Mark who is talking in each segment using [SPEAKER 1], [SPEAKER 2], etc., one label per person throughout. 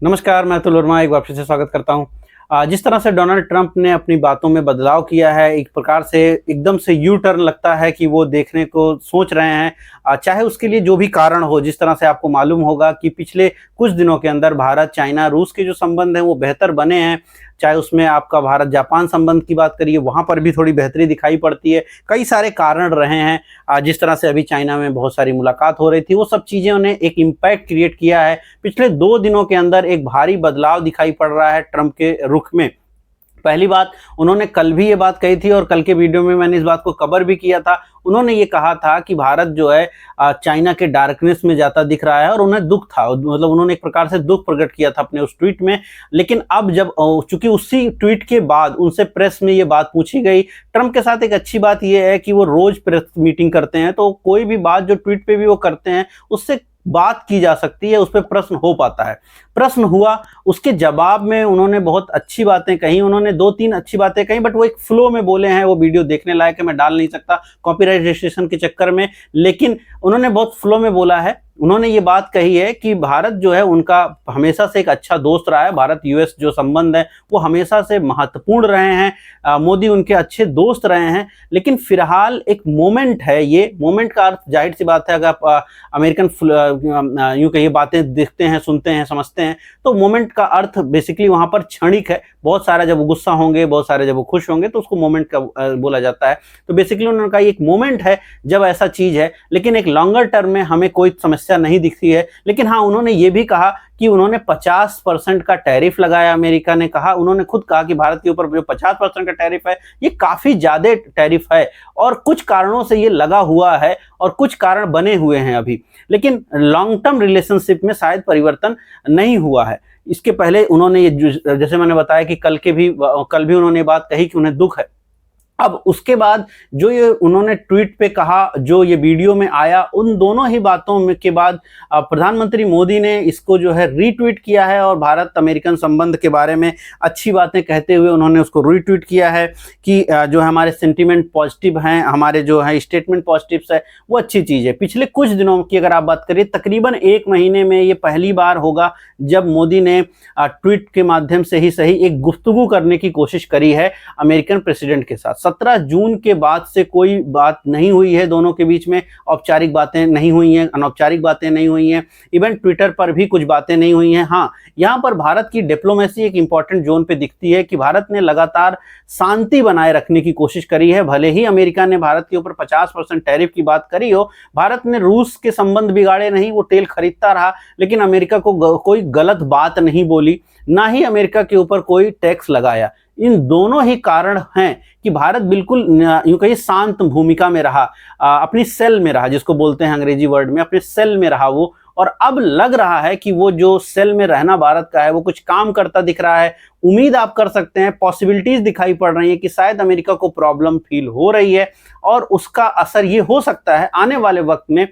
[SPEAKER 1] नमस्कार, मैं अतुल वर्मा एक बार फिर से स्वागत करता हूँ। जिस तरह से डोनाल्ड ट्रंप ने अपनी बातों में बदलाव किया है, एक प्रकार से एकदम से यू टर्न लगता है कि वो देखने को सोच रहे हैं। चाहे उसके लिए जो भी कारण हो, जिस तरह से आपको मालूम होगा कि पिछले कुछ दिनों के अंदर भारत, चाइना, रूस के जो संबंध हैं वो बेहतर बने हैं। चाहे उसमें आपका भारत-जापान संबंध की बात करिए, वहाँ पर भी थोड़ी बेहतरी दिखाई पड़ती है। कई सारे कारण रहे हैं। जिस तरह से अभी चाइना में बहुत सारी मुलाकात हो रही थी, वो सब चीज़ों ने एक इम्पैक्ट क्रिएट किया है। पिछले 2 दिनों के अंदर एक भारी बदलाव दिखाई पड़ रहा है ट्रंप के रुख में। पहली बात, उन्होंने कल भी ये बात कही थी और कल के वीडियो में मैंने इस बात को कवर भी किया था। उन्होंने ये कहा था कि भारत जो है चाइना के डार्कनेस में जाता दिख रहा है और उन्हें दुःख था। मतलब उन्होंने एक प्रकार से दुःख प्रकट किया था अपने उस ट्वीट में। लेकिन अब जब चूंकि उसी ट्वीट के बाद उनसे प्रेस में ये बात पूछी गई। ट्रंप के साथ एक अच्छी बात ये है कि वो रोज प्रेस मीटिंग करते हैं, तो कोई भी बात जो ट्वीट पे भी वो करते हैं उससे बात की जा सकती है, उस पर प्रश्न हो पाता है। प्रश्न हुआ, उसके जवाब में उन्होंने बहुत अच्छी बातें कही। उन्होंने 2-3 अच्छी बातें कही, बट वो एक फ्लो में बोले हैं। वो वीडियो देखने लायक है, मैं डाल नहीं सकता कॉपीराइट रजिस्ट्रेशन के चक्कर में, लेकिन उन्होंने बहुत फ्लो में बोला है। उन्होंने ये बात कही है कि भारत जो है उनका हमेशा से एक अच्छा दोस्त रहा है। भारत यूएस जो संबंध है वो हमेशा से महत्वपूर्ण रहे हैं। मोदी उनके अच्छे दोस्त रहे हैं। लेकिन फिलहाल एक मोमेंट है, ये मोमेंट का अर्थ जाहिर सी बात है, अगर आप अमेरिकन यूं कहिए बातें देखते हैं, सुनते हैं, समझते हैं, तो मोमेंट का अर्थ बेसिकली वहां पर क्षणिक है। बहुत सारा जब वो गुस्सा होंगे, बहुत सारे जब वो खुश होंगे, तो उसको मोमेंट का बोला जाता है। तो बेसिकली उन्होंने कहा एक मोमेंट है जब ऐसा चीज है, लेकिन एक लॉन्गर टर्म में हमें कोई समस्या नहीं दिखती है। लेकिन हाँ, उन्होंने ये भी कहा कि उन्होंने 50% का टैरिफ लगाया। अमेरिका ने कहा, उन्होंने खुद कहा कि भारत के ऊपर जो 50% का टैरिफ है ये काफी ज्यादा टैरिफ है और कुछ कारणों से ये लगा हुआ है और कुछ कारण बने हुए हैं अभी, लेकिन लॉन्ग टर्म रिलेशनशिप में शायद परिवर्तन नहीं हुआ है। इसके पहले उन्होंने ये जैसे मैंने बताया कि कल भी उन्होंने बात कही कि उन्हें दुख है। अब उसके बाद जो ये उन्होंने ट्वीट पे कहा, जो ये वीडियो में आया, उन दोनों ही बातों में के बाद प्रधानमंत्री मोदी ने इसको जो है रीट्वीट किया है और भारत अमेरिकन संबंध के बारे में अच्छी बातें कहते हुए उन्होंने उसको रीट्वीट किया है कि जो हमारे सेंटीमेंट पॉजिटिव हैं, हमारे जो है स्टेटमेंट पॉजिटिव्स है, वो अच्छी चीज़ है। पिछले कुछ दिनों की अगर आप बात करें, तकरीबन 1 महीने में ये पहली बार होगा जब मोदी ने ट्वीट के माध्यम से ही सही एक गुफ्तगू करने की कोशिश करी है अमेरिकन प्रेसिडेंट के साथ। 17 जून के बाद से कोई बात नहीं हुई है दोनों के बीच में। औपचारिक बातें नहीं हुई हैं, अनौपचारिक बातें नहीं हुई हैं, इवन ट्विटर पर भी कुछ बातें नहीं हुई हैं। हाँ, यहाँ पर भारत की डिप्लोमेसी एक इंपॉर्टेंट जोन पे दिखती है कि भारत ने लगातार शांति बनाए रखने की कोशिश करी है। भले ही अमेरिका ने भारत के ऊपर 50% टैरिफ की बात करी हो, भारत ने रूस के संबंध बिगाड़े नहीं, वो तेल खरीदता रहा, लेकिन अमेरिका को कोई गलत बात नहीं बोली, ना ही अमेरिका के ऊपर कोई टैक्स लगाया। इन दोनों ही कारण हैं कि भारत बिल्कुल यूं कहिए शांत भूमिका में रहा, अपनी सेल में रहा, जिसको बोलते हैं अंग्रेजी वर्ड में, अपने सेल में रहा वो। और अब लग रहा है कि वो जो सेल में रहना भारत का है वो कुछ काम करता दिख रहा है। उम्मीद आप कर सकते हैं, पॉसिबिलिटीज दिखाई पड़ रही है कि शायद अमेरिका को प्रॉब्लम फील हो रही है और उसका असर ये हो सकता है आने वाले वक्त में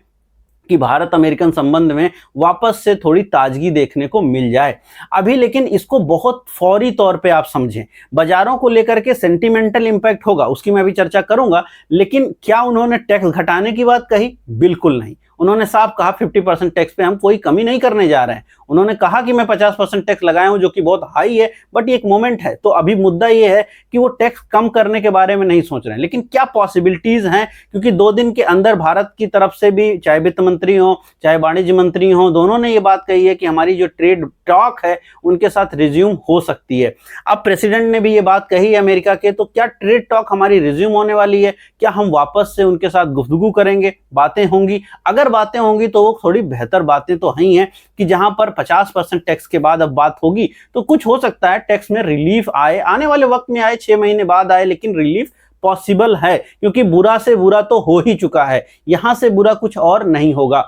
[SPEAKER 1] कि भारत अमेरिकन संबंध में वापस से थोड़ी ताजगी देखने को मिल जाए। अभी लेकिन इसको बहुत फौरी तौर पे आप समझें। बाजारों को लेकर के सेंटिमेंटल इंपैक्ट होगा, उसकी मैं भी चर्चा करूंगा, लेकिन क्या उन्होंने टैक्स घटाने की बात कही? बिल्कुल नहीं। उन्होंने साफ कहा 50% टैक्स पे हम कोई कमी नहीं करने जा रहे हैं। उन्होंने कहा कि मैं 50% टैक्स लगाया हूं, जो कि बहुत हाई है, बट ये एक मोमेंट है। तो अभी मुद्दा ये है कि वो टैक्स कम करने के बारे में नहीं सोच रहे हैं, लेकिन क्या पॉसिबिलिटीज हैं? क्योंकि 2 दिन के अंदर भारत की तरफ से भी, चाहे वित्त मंत्री हो, चाहे वाणिज्य मंत्री हो, दोनों ने ये बात कही है कि हमारी जो ट्रेड टॉक है उनके साथ रिज्यूम हो सकती है। अब प्रेसिडेंट ने भी ये बात कही है अमेरिका के, तो क्या ट्रेड टॉक हमारी रिज्यूम होने वाली है? क्या हम वापस से उनके साथ गुफ्तगू करेंगे? बातें होंगी? अगर बातें होंगी तो वो थोड़ी बेहतर बातें तो ही हैं कि जहां पर 50% टैक्स के बाद अब बात होगी तो कुछ हो सकता है टैक्स में रिलीफ आए, आने वाले वक्त में आए, 6 महीने बाद आए, लेकिन रिलीफ पॉसिबल है, क्योंकि बुरा से बुरा तो हो ही चुका है। यहां से बुरा कुछ और नहीं होगा।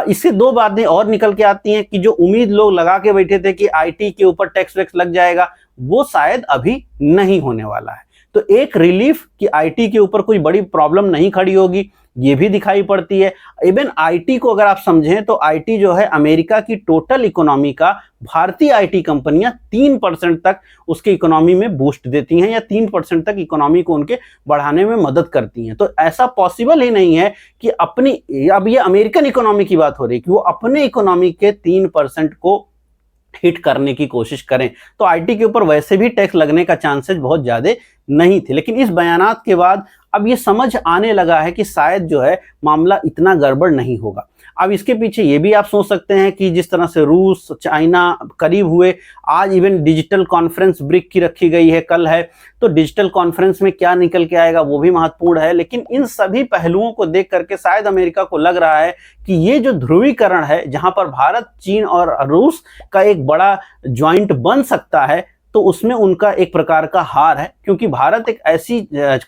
[SPEAKER 1] इससे 2 बातें और निकल के आती हैं कि जो उम्मीद लोग लगा के बैठे थे कि आईटी के ऊपर टैक्स वैक्स लग जाएगा, वो शायद अभी नहीं होने वाला है। तो एक रिलीफ कि आईटी के ऊपर कोई बड़ी प्रॉब्लम नहीं खड़ी होगी, ये भी दिखाई पड़ती है। इवन आईटी को अगर आप समझें तो आईटी जो है अमेरिका की टोटल इकोनॉमी का, भारतीय आईटी कंपनियां 3% तक उसके इकोनॉमी में बूस्ट देती हैं या 3% तक इकोनॉमी को उनके बढ़ाने में मदद करती हैं। तो ऐसा पॉसिबल ही नहीं है कि अपनी, अब ये अमेरिकन इकोनॉमी की बात हो रही है, कि वो अपने इकोनॉमी के 3% को हिट करने की कोशिश करें। तो आईटी के ऊपर वैसे भी टैक्स लगने का चांसेस बहुत ज़्यादा नहीं थे, लेकिन इस बयानात के बाद अब ये समझ आने लगा है कि शायद जो है मामला इतना गड़बड़ नहीं होगा। अब इसके पीछे ये भी आप सोच सकते हैं कि जिस तरह से रूस चाइना करीब हुए, आज इवन डिजिटल कॉन्फ्रेंस ब्रिक की रखी गई है, कल है, तो डिजिटल कॉन्फ्रेंस में क्या निकल के आएगा वो भी महत्वपूर्ण है। लेकिन इन सभी पहलुओं को देख करके शायद अमेरिका को लग रहा है कि ये जो ध्रुवीकरण है, जहां पर भारत, चीन और रूस का एक बड़ा ज्वाइंट बन सकता है, तो उसमें उनका एक प्रकार का हार है, क्योंकि भारत एक ऐसी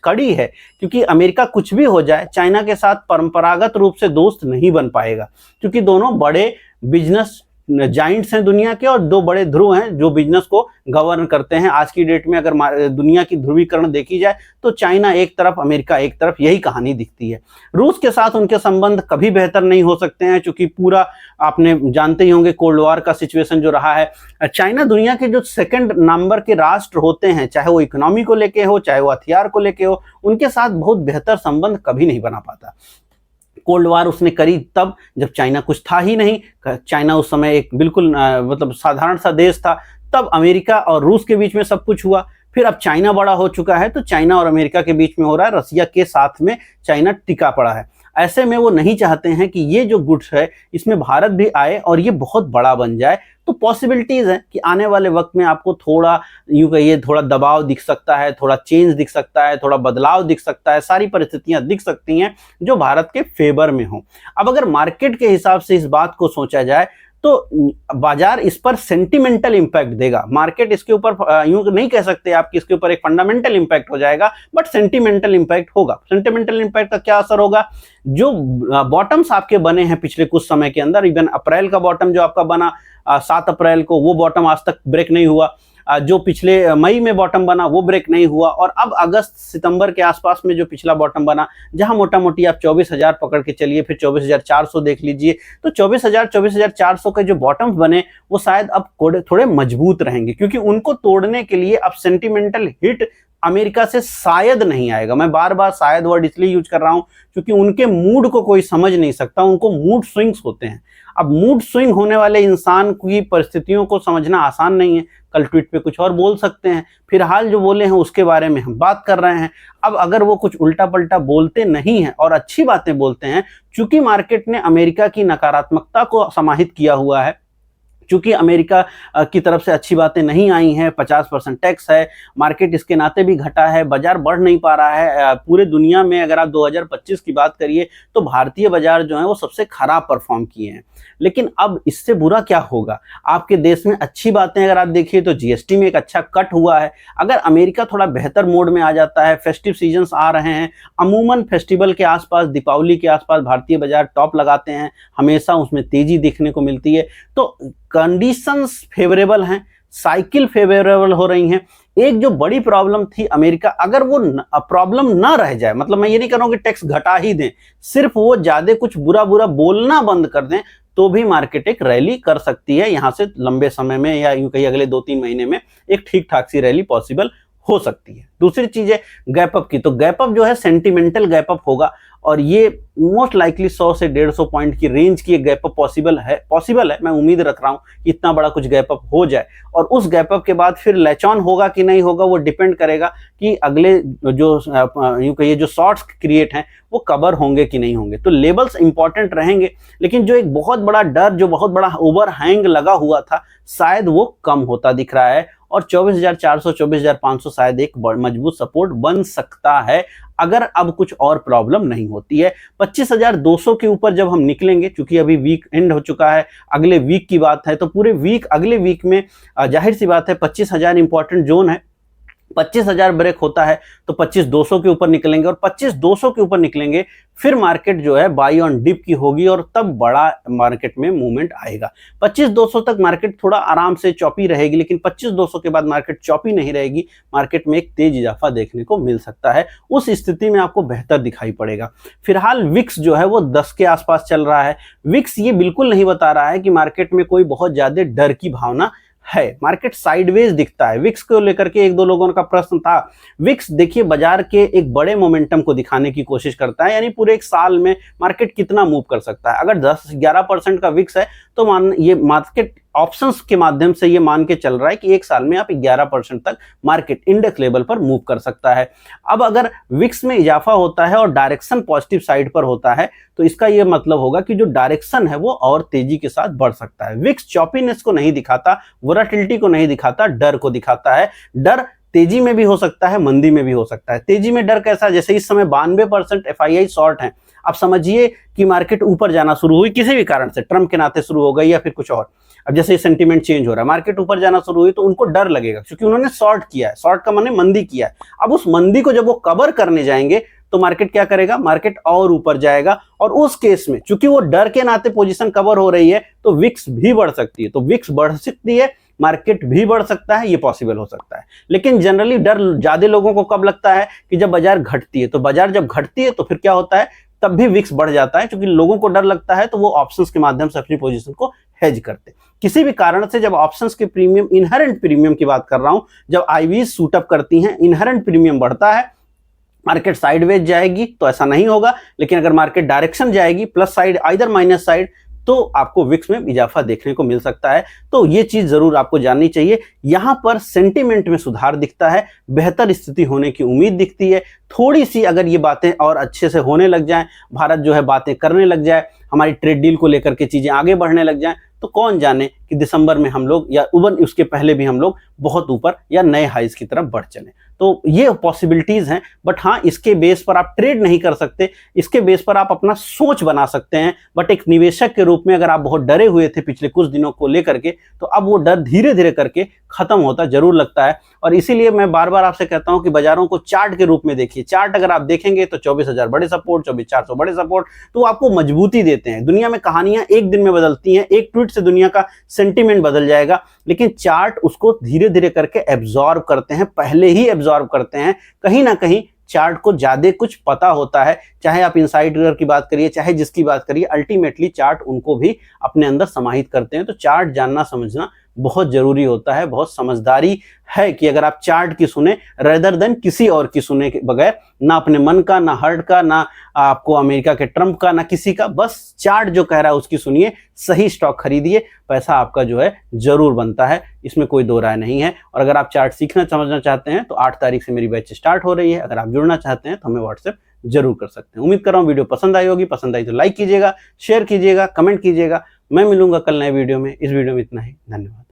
[SPEAKER 1] कड़ी है, क्योंकि अमेरिका कुछ भी हो जाए चाइना के साथ परंपरागत रूप से दोस्त नहीं बन पाएगा, क्योंकि दोनों बड़े बिजनेस जाइंट्स हैं दुनिया के, और दो बड़े ध्रुव हैं जो बिजनेस को गवर्न करते हैं। आज की डेट में अगर दुनिया की ध्रुवीकरण देखी जाए तो चाइना एक तरफ, अमेरिका एक तरफ, यही कहानी दिखती है। रूस के साथ उनके संबंध कभी बेहतर नहीं हो सकते हैं, क्योंकि पूरा आपने जानते ही होंगे कोल्ड वॉर का सिचुएशन जो रहा है। चाइना दुनिया के जो सेकंड नंबर के राष्ट्र होते हैं, चाहे वो इकोनॉमी को लेके हो, चाहे वो हथियार को लेके हो, उनके साथ बहुत बेहतर संबंध कभी नहीं बना पाता। कोल्ड वार उसने करी तब जब चाइना कुछ था ही नहीं, चाइना उस समय एक बिल्कुल मतलब साधारण सा देश था। तब अमेरिका और रूस के बीच में सब कुछ हुआ। फिर अब चाइना बड़ा हो चुका है, तो चाइना और अमेरिका के बीच में हो रहा है, रसिया के साथ में चाइना टिका पड़ा है। ऐसे में वो नहीं चाहते हैं कि ये जो गुट्स है इसमें भारत भी आए और ये बहुत बड़ा बन जाए। तो पॉसिबिलिटीज है कि आने वाले वक्त में आपको थोड़ा, यूं कहिए, थोड़ा दबाव दिख सकता है, थोड़ा चेंज दिख सकता है, थोड़ा बदलाव दिख सकता है, सारी परिस्थितियां दिख सकती हैं जो भारत के फेवर में हो। अब अगर मार्केट के हिसाब से इस बात को सोचा जाए तो बाजार इस पर सेंटिमेंटल इंपैक्ट देगा। मार्केट इसके ऊपर यूं नहीं कह सकते आप कि इसके ऊपर एक फंडामेंटल इंपैक्ट हो जाएगा, बट सेंटिमेंटल इंपैक्ट होगा। सेंटिमेंटल इंपैक्ट का क्या असर होगा? जो बॉटम्स आपके बने हैं पिछले कुछ समय के अंदर, इवन अप्रैल का बॉटम जो आपका बना 7 अप्रैल को, वो बॉटम आज तक ब्रेक नहीं हुआ। जो पिछले मई में बॉटम बना वो ब्रेक नहीं हुआ, और अब अगस्त सितंबर के आसपास में जो पिछला बॉटम बना, जहां मोटा मोटी आप 24,000 पकड़ के चलिए, फिर 24,400 देख लीजिए, तो 24,000 24,400 के जो बॉटम्स बने वो शायद अब थोड़े मजबूत रहेंगे, क्योंकि उनको तोड़ने के लिए अब सेंटिमेंटल हिट अमेरिका से शायद नहीं आएगा। मैं बार बार शायद वर्ड इसलिए यूज कर रहा हूं क्योंकि उनके मूड को कोई समझ नहीं सकता, उनको मूड स्विंग्स होते हैं। अब मूड स्विंग होने वाले इंसान की परिस्थितियों को समझना आसान नहीं है। कल ट्वीट पे कुछ और बोल सकते हैं, फिर हाल जो बोले हैं उसके बारे में हम बात कर रहे हैं। अब अगर वो कुछ उल्टा पल्टा बोलते नहीं हैं और अच्छी बातें बोलते हैं, चूंकि मार्केट ने अमेरिका की नकारात्मकता को समाहित किया हुआ है, चूंकि अमेरिका की तरफ से अच्छी बातें नहीं आई हैं, 50% टैक्स है, मार्केट इसके नाते भी घटा है, बाजार बढ़ नहीं पा रहा है। पूरे दुनिया में अगर आप 2025 की बात करिए तो भारतीय बाजार जो है वो सबसे खराब परफॉर्म किए हैं। लेकिन अब इससे बुरा क्या होगा? आपके देश में अच्छी बातें अगर आप देखिए तो जीएसटी में एक अच्छा कट हुआ है। अगर अमेरिका थोड़ा बेहतर मोड में आ जाता है, फेस्टिव सीजन्स आ रहे हैं, अमूमन फेस्टिवल के आसपास, दीपावली के आसपास भारतीय बाजार टॉप लगाते हैं, हमेशा उसमें तेजी देखने को मिलती है, तो कंडीशंस फेवरेबल हैं, साइकिल फेवरेबल हो रही हैं। एक जो बड़ी प्रॉब्लम थी अमेरिका, अगर वो प्रॉब्लम ना रह जाए, मतलब मैं ये नहीं कह रहा हूं कि टैक्स घटा ही दें, सिर्फ वो ज्यादा कुछ बुरा बुरा बोलना बंद कर दें, तो भी मार्केट एक रैली कर सकती है। यहां से लंबे समय में, या यूं कहिए अगले 2-3 महीने में एक ठीक ठाक सी रैली पॉसिबल हो सकती है। दूसरी चीज है गैप अप की, तो गैप अप जो है सेंटिमेंटल गैप अप होगा, और ये मोस्ट लाइकली 100 से 150 पॉइंट की रेंज की एक गैप अप पॉसिबल है। मैं उम्मीद रख रहा हूं कि इतना बड़ा कुछ गैप अप हो जाए, और उस गैप अप के बाद फिर लैच ऑन होगा कि नहीं होगा वो डिपेंड करेगा कि अगले जो यूं कहिए जो शॉर्ट्स क्रिएट हैं वो कवर होंगे कि नहीं होंगे। तो लेवल्स इंपॉर्टेंट रहेंगे, लेकिन जो एक बहुत बड़ा डर, जो बहुत बड़ा ओवरहैंग लगा हुआ था, शायद वो कम होता दिख रहा है, और 24,400 24,500 शायद एक मजबूत सपोर्ट बन सकता है, अगर अब कुछ और प्रॉब्लम नहीं होती है। 25,200 के ऊपर जब हम निकलेंगे, चूंकि अभी वीक एंड हो चुका है, अगले वीक की बात है, तो पूरे वीक, अगले वीक में जाहिर सी बात है 25,000 इंपॉर्टेंट जोन है। 25,000 ब्रेक होता है तो 25,200 के ऊपर निकलेंगे, और 25,200 के ऊपर निकलेंगे, फिर मार्केट जो है बाई ऑन डिप की होगी, और तब बड़ा मार्केट में मूवमेंट आएगा। 25,200 तक मार्केट थोड़ा आराम से चौपी रहेगी, लेकिन 25,200 के बाद मार्केट चौपी नहीं रहेगी, मार्केट में एक तेज इजाफा देखने को मिल सकता है। उस स्थिति में आपको बेहतर दिखाई पड़ेगा। फिलहाल विक्स जो है वो 10 के आसपास चल रहा है। विक्स ये बिल्कुल नहीं बता रहा है कि मार्केट में कोई बहुत ज्यादा डर की भावना है, मार्केट साइडवेज दिखता है। विक्स को लेकर के 1-2 लोगों का प्रश्न था। विक्स देखिए बाजार के एक बड़े मोमेंटम को दिखाने की कोशिश करता है, यानी पूरे एक साल में मार्केट कितना मूव कर सकता है। अगर 10-11% का विक्स है तो ये मार्केट ऑप्शंस के माध्यम से ये मान के चल रहा है कि एक साल में आप 11% तक मार्केट इंडेक्स लेवल पर मूव कर सकता है। अब अगर विक्स में इजाफा होता है और डायरेक्शन पॉजिटिव साइड पर होता है तो इसका ये मतलब होगा कि जो डायरेक्शन है वो और तेजी के साथ बढ़ सकता है। विक्स चॉपीनेस को नहीं दिखाता, वोलेटिलिटी को नहीं दिखाता, डर को दिखाता है। डर तेजी में भी हो सकता है, मंदी में भी हो सकता है। तेजी में डर कैसा, जैसे इस समय 92% एफआईआई शॉर्ट है। आप समझिए कि मार्केट ऊपर जाना शुरू हुई किसी भी कारण से, ट्रम्प के नाते शुरू हो गई या फिर कुछ और। अब जैसे सेंटीमेंट चेंज हो रहा है, मार्केट ऊपर जाना शुरू हुई तो उनको डर लगेगा क्योंकि उन्होंने शॉर्ट किया है। शॉर्ट का माने मंदी किया है। अब उस मंदी को जब वो कवर करने जाएंगे तो मार्केट क्या करेगा, मार्केट और ऊपर जाएगा। और उस केस में चूंकि वो डर के नाते पोजीशन कवर हो रही है तो विक्स भी बढ़ सकती है। तो विक्स बढ़ सकती है, मार्केट भी बढ़ सकता है, ये पॉसिबल हो सकता है। लेकिन जनरली डर ज्यादा लोगों को कब लगता है कि जब बाजार घटती है। तो बाजार जब घटती है तो फिर क्या होता है, तब भी विक्स बढ़ जाता है क्योंकि लोगों को डर लगता है तो वो ऑप्शंस के माध्यम से अपनी पोजीशन को हेज करते हैं। किसी भी कारण से जब ऑप्शंस के प्रीमियम, इनहेरेंट प्रीमियम की बात कर रहा हूं, जब आईवी शूट अप करती हैं, इनहेरेंट प्रीमियम बढ़ता है, मार्केट साइडवेज जाएगी तो ऐसा नहीं होगा। लेकिन अगर मार्केट डायरेक्शन जाएगी plus side either minus side तो आपको विक्स में इजाफा देखने को मिल सकता है। तो ये चीज जरूर आपको जाननी चाहिए। यहां पर सेंटीमेंट में सुधार दिखता है, बेहतर स्थिति होने की उम्मीद दिखती है। थोड़ी सी अगर ये बातें और अच्छे से होने लग जाएं, भारत जो है बातें करने लग जाए, हमारी ट्रेड डील को लेकर के चीजें आगे बढ़ने लग जाएं, तो कौन जाने कि दिसंबर में हम लोग या इवन उसके पहले भी हम लोग बहुत ऊपर या नए हाइज की तरफ बढ़ चले। तो ये पॉसिबिलिटीज हैं। बट हाँ, इसके बेस पर आप ट्रेड नहीं कर सकते, इसके बेस पर आप अपना सोच बना सकते हैं। बट एक निवेशक के रूप में अगर आप बहुत डरे हुए थे पिछले कुछ दिनों को लेकर के, तो अब वो डर धीरे धीरे करके खत्म होता जरूर लगता है। और इसीलिए मैं बार बार आपसे कहता हूं कि बाजारों को चार्ट के रूप में देखिए। चार्ट अगर आप देखेंगे तो 24,000 बड़े सपोर्ट, 24,400 बड़े सपोर्ट, तो आपको मजबूती देते हैं। दुनिया में कहानियां एक दिन में बदलती हैं, एक ट्वीट से दुनिया का सेंटीमेंट बदल जाएगा, लेकिन चार्ट उसको धीरे धीरे करके एब्जॉर्ब करते हैं, पहले ही एब्जॉर्ब करते हैं। कहीं ना कहीं चार्ट को ज्यादा कुछ पता होता है, चाहे आप इनसाइडर की बात करिए, चाहे जिसकी बात करिए, अल्टीमेटली चार्ट उनको भी अपने अंदर समाहित करते हैं। तो चार्ट जानना समझना बहुत जरूरी होता है। बहुत समझदारी है कि अगर आप चार्ट की सुने रेदर देन किसी और की सुने के बगैर, ना अपने मन का, ना हर्ट का, ना आपको अमेरिका के ट्रम्प का, ना किसी का, बस चार्ट जो कह रहा है उसकी सुनिए, सही स्टॉक खरीदिए, पैसा आपका जो है जरूर बनता है, इसमें कोई दो राय नहीं है। और अगर आप चार्ट सीखना समझना चाहते हैं तो 8 तारीख से मेरी बैच स्टार्ट हो रही है। अगर आप जुड़ना चाहते हैं तो हमें व्हाट्सएप जरूर कर सकते हैं। उम्मीद कर रहा हूं वीडियो पसंद आई होगी। पसंद आई तो लाइक कीजिएगा, शेयर कीजिएगा, कमेंट कीजिएगा। मैं मिलूंगा कल नए वीडियो में। इस वीडियो में इतना ही, धन्यवाद।